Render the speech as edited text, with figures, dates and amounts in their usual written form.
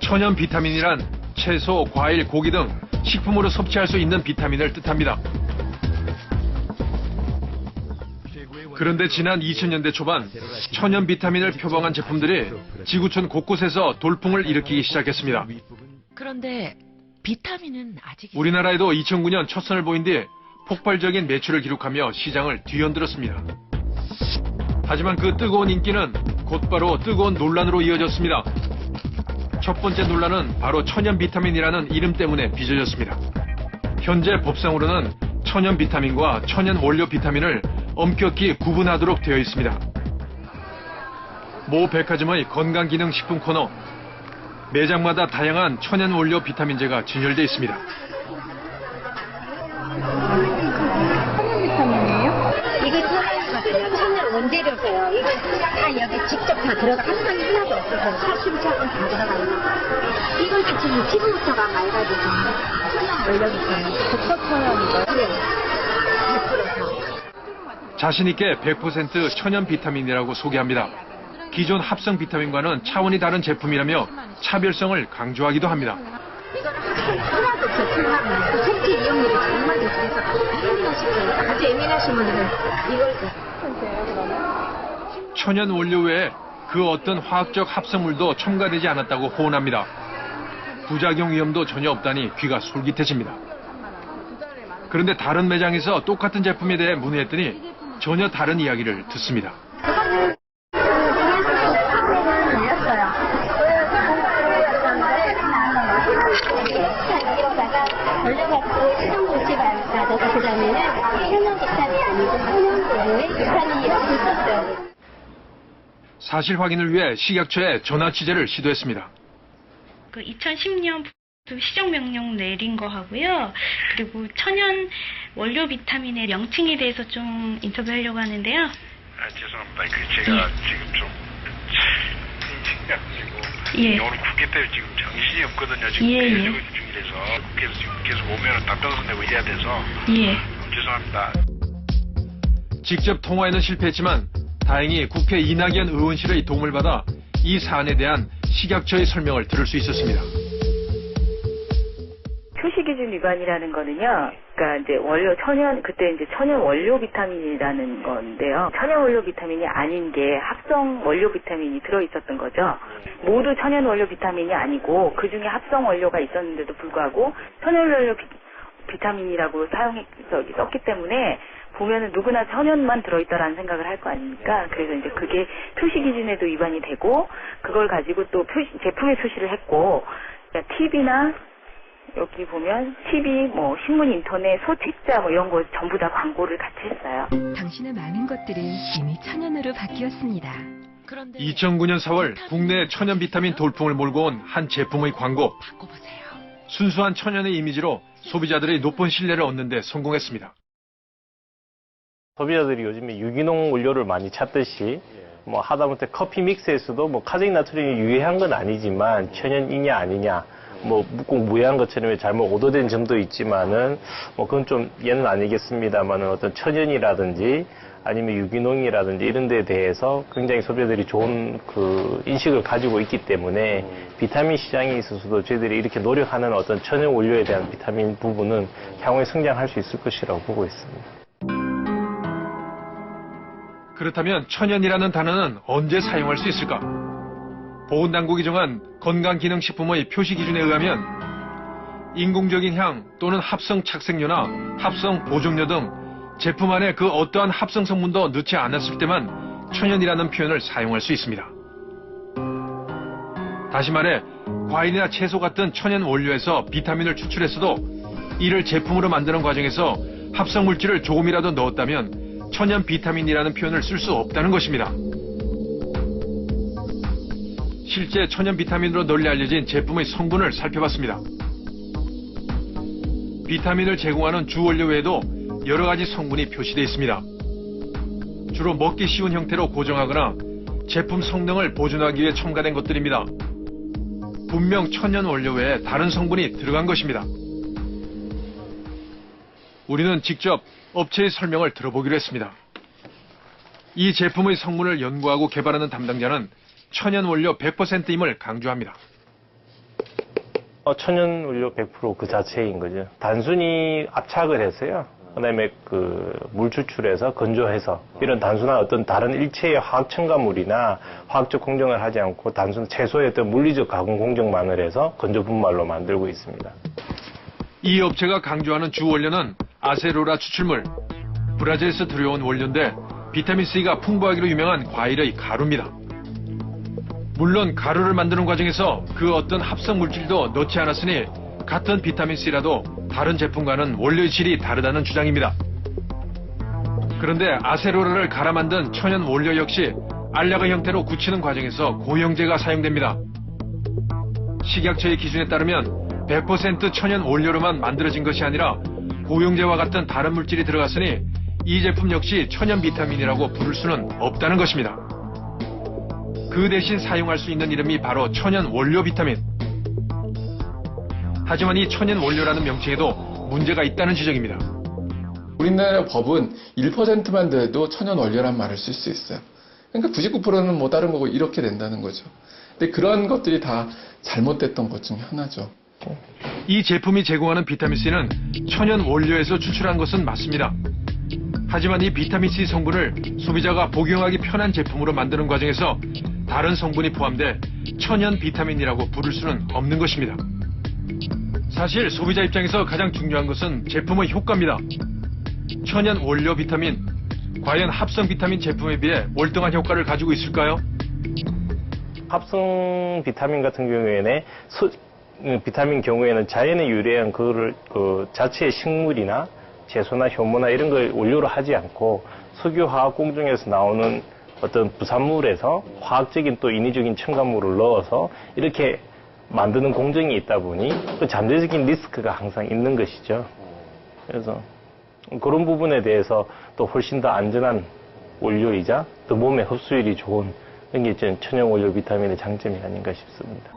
천연 비타민이란 채소, 과일, 고기 등 식품으로 섭취할 수 있는 비타민을 뜻합니다. 그런데 지난 2000년대 초반 천연 비타민을 표방한 제품들이 지구촌 곳곳에서 돌풍을 일으키기 시작했습니다. 그런데 비타민은 아직 우리나라에도 2009년 첫 선을 보인 뒤 폭발적인 매출을 기록하며 시장을 뒤흔들었습니다. 하지만 그 뜨거운 인기는 곧바로 뜨거운 논란으로 이어졌습니다. 첫 번째 논란은 바로 천연 비타민이라는 이름 때문에 빚어졌습니다. 현재 법상으로는 천연 비타민과 천연 원료 비타민을 엄격히 구분하도록 되어 있습니다. 모 백화점의 건강기능식품 코너, 매장마다 다양한 천연 원료 비타민제가 진열되어 있습니다. 천연 비타민이에요? 이게 천연이거든요. 천연 원재료세요. 이거 다 여기 직접 다 들어가 합성이 하나도 없어서 살충제하고 다 들어가 있는 거예요. 이건 다 지금 지금부터가 맑아지죠. 천연 원료비타민. 100% 천연이고요. 네. 100%다. 자신있게 100% 천연 비타민이라고 소개합니다. 기존 합성 비타민과는 차원이 다른 제품이라며 차별성을 강조하기도 합니다. 이거는 합성 하나도 제품하고 생체 이용률이 정말 높아서 아주 예민하신 분들은 이걸 천연 원료 외에 그 어떤 화학적 합성물도 첨가되지 않았다고 호언합니다. 부작용 위험도 전혀 없다니 귀가 솔깃해집니다. 그런데 다른 매장에서 똑같은 제품에 대해 문의했더니 전혀 다른 이야기를 듣습니다. 걸려갖고 시동 조치 받아서 그 다음에는 천연 비타민이 아니고 천연 원료의 비타민이라고 있었어요. 사실 확인을 위해 식약처에 전화 취재를 시도했습니다. 2010년 시정 명령 내린 거 하고요. 그리고 천연 원료 비타민의 명칭에 대해서 좀 인터뷰하려고 하는데요. 죄송합니다. 제가 지금 좀 인식이 오늘 국회 때 지금 정신이 없거든요. 지금 계속 중이라서 국회에서 지금 계속 오면 답변서 내고 이래야 돼서 죄송합니다. 직접 통화에는 실패했지만 다행히 국회 이낙연 의원실의 도움을 받아 이 사안에 대한 식약처의 설명을 들을 수 있었습니다. 표시기준 위반이라는 거는요, 그러니까 이제 그때 이제 천연 원료 비타민이라는 건데요. 천연 원료 비타민이 아닌 게 합성 원료 비타민이 들어있었던 거죠. 모두 천연 원료 비타민이 아니고 그 중에 합성 원료가 있었는데도 불구하고 천연 원료 비타민이라고 썼기 때문에 보면은 누구나 천연만 들어있다라는 생각을 할 거 아닙니까? 그래서 이제 그게 표시 기준에도 위반이 되고 그걸 가지고 또 제품에 표시를 했고, 그러니까 TV나 여기 보면 TV, 신문, 인터넷, 소책자 이런 거 전부 다 광고를 같이 했어요. 당신의 많은 것들이 이미 천연으로 바뀌었습니다. 2009년 4월 국내 천연 비타민 돌풍을 몰고 온 한 제품의 광고. 순수한 천연의 이미지로 소비자들의 높은 신뢰를 얻는 데 성공했습니다. 소비자들이 요즘에 유기농 원료를 많이 찾듯이 하다못해 커피 믹스에서도 카제인 나트륨이 유해한 건 아니지만 천연이냐 아니냐 묵고 무해한 것처럼 잘못 오도된 점도 있지만은 그건 좀 예는 아니겠습니다만은 어떤 천연이라든지 아니면 유기농이라든지 이런 데에 대해서 굉장히 소비자들이 좋은 그 인식을 가지고 있기 때문에 비타민 시장에 있어서도 저희들이 이렇게 노력하는 어떤 천연 원료에 대한 비타민 부분은 향후에 성장할 수 있을 것이라고 보고 있습니다. 그렇다면 천연이라는 단어는 언제 사용할 수 있을까? 보건당국이 정한 건강기능식품의 표시기준에 의하면 인공적인 향 또는 합성 착색료나 합성 보정료 등 제품 안에 그 어떠한 합성 성분도 넣지 않았을 때만 천연이라는 표현을 사용할 수 있습니다. 다시 말해 과일이나 채소 같은 천연 원료에서 비타민을 추출했어도 이를 제품으로 만드는 과정에서 합성 물질을 조금이라도 넣었다면 천연 비타민이라는 표현을 쓸 수 없다는 것입니다. 실제 천연 비타민으로 널리 알려진 제품의 성분을 살펴봤습니다. 비타민을 제공하는 주원료 외에도 여러 가지 성분이 표시되어 있습니다. 주로 먹기 쉬운 형태로 고정하거나 제품 성능을 보존하기 위해 첨가된 것들입니다. 분명 천연 원료 외에 다른 성분이 들어간 것입니다. 우리는 직접 업체의 설명을 들어보기로 했습니다. 이 제품의 성분을 연구하고 개발하는 담당자는 천연 원료 100%임을 강조합니다. 천연 원료 100% 그 자체인 거죠. 단순히 압착을 해서요. 그다음에 그 물 추출해서 건조해서 이런 단순한 어떤 다른 일체의 화학 첨가물이나 화학적 공정을 하지 않고 단순 채소의 어떤 물리적 가공 공정만을 해서 건조 분말로 만들고 있습니다. 이 업체가 강조하는 주 원료는 아세로라 추출물. 브라질에서 들여온 원료인데 비타민C가 풍부하기로 유명한 과일의 가루입니다. 물론 가루를 만드는 과정에서 그 어떤 합성 물질도 넣지 않았으니 같은 비타민C라도 다른 제품과는 원료의 질이 다르다는 주장입니다. 그런데 아세로라를 갈아 만든 천연 원료 역시 알약의 형태로 굳히는 과정에서 고형제가 사용됩니다. 식약처의 기준에 따르면 100% 천연 원료로만 만들어진 것이 아니라 고형제와 같은 다른 물질이 들어갔으니 이 제품 역시 천연 비타민이라고 부를 수는 없다는 것입니다. 그 대신 사용할 수 있는 이름이 바로 천연 원료 비타민. 하지만 이 천연 원료라는 명칭에도 문제가 있다는 지적입니다. 우리나라 법은 1%만 돼도 천연 원료란 말을 쓸 수 있어요. 그러니까 99%는 뭐 다른 거고 이렇게 된다는 거죠. 근데 그런 것들이 다 잘못됐던 것 중에 하나죠. 이 제품이 제공하는 비타민C는 천연 원료에서 추출한 것은 맞습니다. 하지만 이 비타민C 성분을 소비자가 복용하기 편한 제품으로 만드는 과정에서 다른 성분이 포함돼 천연 비타민이라고 부를 수는 없는 것입니다. 사실 소비자 입장에서 가장 중요한 것은 제품의 효과입니다. 천연 원료 비타민, 과연 합성 비타민 제품에 비해 월등한 효과를 가지고 있을까요? 합성 비타민 같은 경우에는 비타민 경우에는 자연에 유래한 그 자체의 식물이나 채소나 효모나 이런 걸 원료로 하지 않고 석유화학 공정에서 나오는 어떤 부산물에서 화학적인 또 인위적인 첨가물을 넣어서 이렇게 만드는 공정이 있다 보니 그 잠재적인 리스크가 항상 있는 것이죠. 그래서 그런 부분에 대해서 또 훨씬 더 안전한 원료이자 또 몸에 흡수율이 좋은 그런 게 천연 원료 비타민의 장점이 아닌가 싶습니다.